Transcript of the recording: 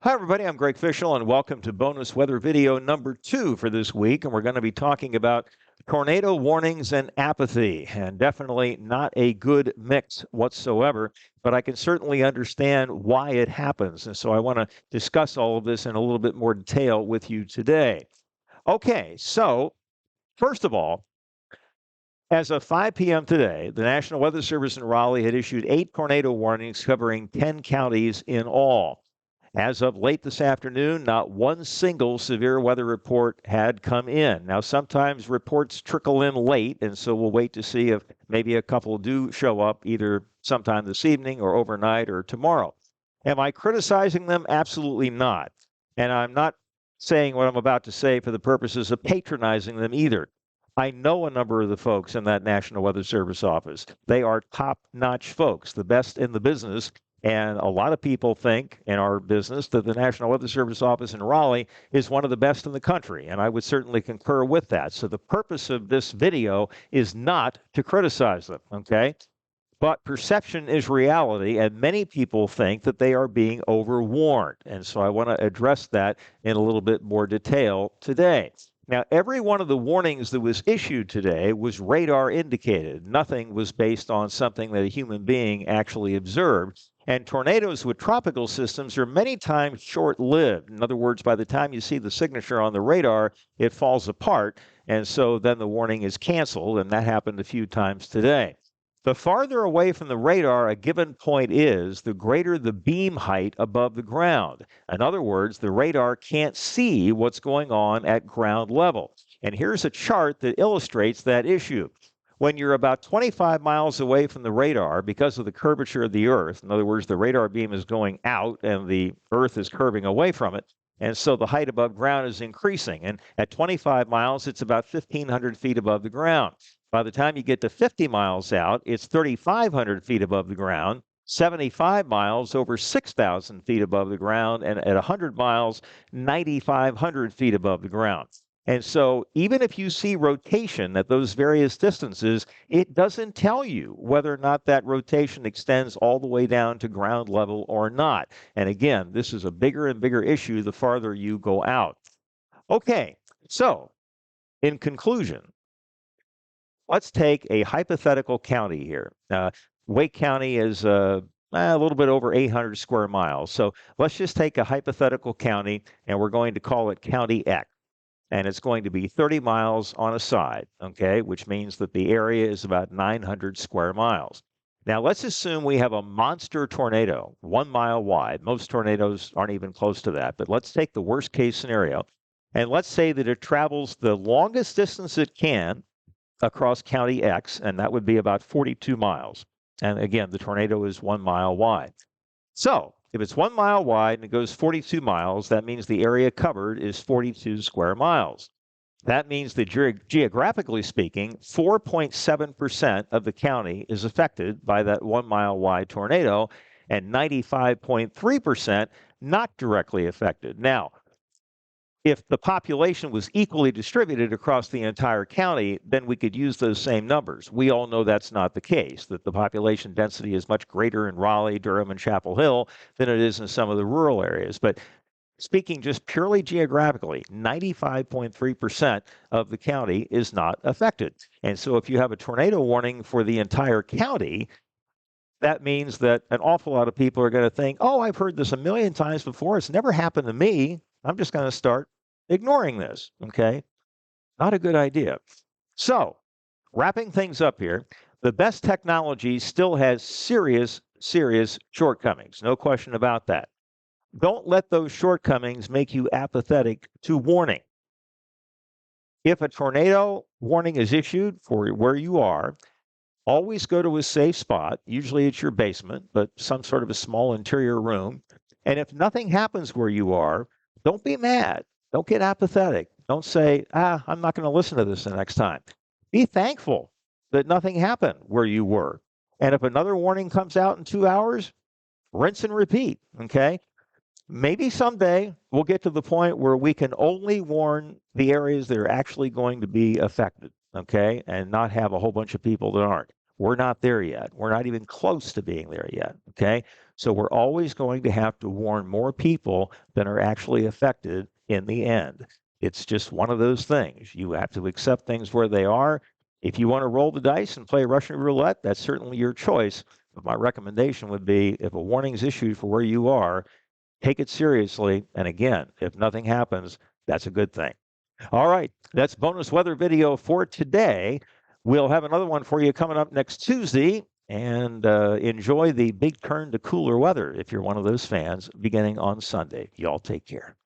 Hi, everybody. I'm Greg Fishel, and welcome to bonus weather video number 2 for this week. And we're going to be talking about tornado warnings and apathy, and definitely not a good mix whatsoever. But I can certainly understand why it happens. And so I want to discuss all of this in a little bit more detail with you today. Okay, so first of all, as of 5 p.m. today, the National Weather Service in Raleigh had issued 8 tornado warnings covering 10 counties in all. As of late this afternoon, not one single severe weather report had come in. Now, sometimes reports trickle in late, and so we'll wait to see if maybe a couple do show up either sometime this evening or overnight or tomorrow. Am I criticizing them? Absolutely not. And I'm not saying what I'm about to say for the purposes of patronizing them either. I know a number of the folks in that National Weather Service office. They are top-notch folks, the best in the business. And a lot of people think in our business that the National Weather Service office in Raleigh is one of the best in the country. And I would certainly concur with that. So the purpose of this video is not to criticize them, okay? But perception is reality, and many people think that they are being overwarned. And so I want to address that in a little bit more detail today. Now, every one of the warnings that was issued today was radar indicated. Nothing was based on something that a human being actually observed. And tornadoes with tropical systems are many times short-lived. In other words, by the time you see the signature on the radar, it falls apart. And so then the warning is canceled, and that happened a few times today. The farther away from the radar a given point is, the greater the beam height above the ground. In other words, the radar can't see what's going on at ground level. And here's a chart that illustrates that issue. When you're about 25 miles away from the radar, because of the curvature of the Earth, in other words, the radar beam is going out and the Earth is curving away from it, and so the height above ground is increasing. And at 25 miles, it's about 1,500 feet above the ground. By the time you get to 50 miles out, it's 3,500 feet above the ground, 75 miles over 6,000 feet above the ground, and at 100 miles, 9,500 feet above the ground. And so even if you see rotation at those various distances, it doesn't tell you whether or not that rotation extends all the way down to ground level or not. And again, this is a bigger and bigger issue the farther you go out. Okay, so in conclusion, let's take a hypothetical county here. Wake County is a little bit over 800 square miles. So let's just take a hypothetical county, and we're going to call it County X. And it's going to be 30 miles on a side, okay, which means that the area is about 900 square miles. Now, let's assume we have a monster tornado, 1 mile wide. Most tornadoes aren't even close to that, but let's take the worst case scenario. And let's say that it travels the longest distance it can across County X, and that would be about 42 miles. And again, the tornado is 1 mile wide. So if it's 1 mile wide and it goes 42 miles, that means the area covered is 42 square miles. That means that geographically speaking, 4.7% of the county is affected by that 1 mile wide tornado, and 95.3% not directly affected. Now, if the population was equally distributed across the entire county, then we could use those same numbers. We all know that's not the case, that the population density is much greater in Raleigh, Durham, and Chapel Hill than it is in some of the rural areas. But speaking just purely geographically, 95.3% of the county is not affected. And so if you have a tornado warning for the entire county, that means that an awful lot of people are going to think, oh, I've heard this a million times before. It's never happened to me. I'm just going to start ignoring this, okay? Not a good idea. So, wrapping things up here, the best technology still has serious, serious shortcomings. No question about that. Don't let those shortcomings make you apathetic to warning. If a tornado warning is issued for where you are, always go to a safe spot. Usually it's your basement, but some sort of a small interior room. And if nothing happens where you are, don't be mad. Don't get apathetic. Don't say, I'm not going to listen to this the next time. Be thankful that nothing happened where you were. And if another warning comes out in 2 hours, rinse and repeat, okay? Maybe someday we'll get to the point where we can only warn the areas that are actually going to be affected, okay? And not have a whole bunch of people that aren't. We're not there yet. We're not even close to being there yet, okay? So we're always going to have to warn more people than are actually affected in the end. It's just one of those things. You have to accept things where they are. If you want to roll the dice and play Russian roulette, that's certainly your choice. But my recommendation would be, if a warning is issued for where you are, take it seriously. And again, if nothing happens, that's a good thing. All right, that's bonus weather video for today. We'll have another one for you coming up next Tuesday. And enjoy the big turn to cooler weather if you're one of those fans beginning on Sunday. Y'all take care.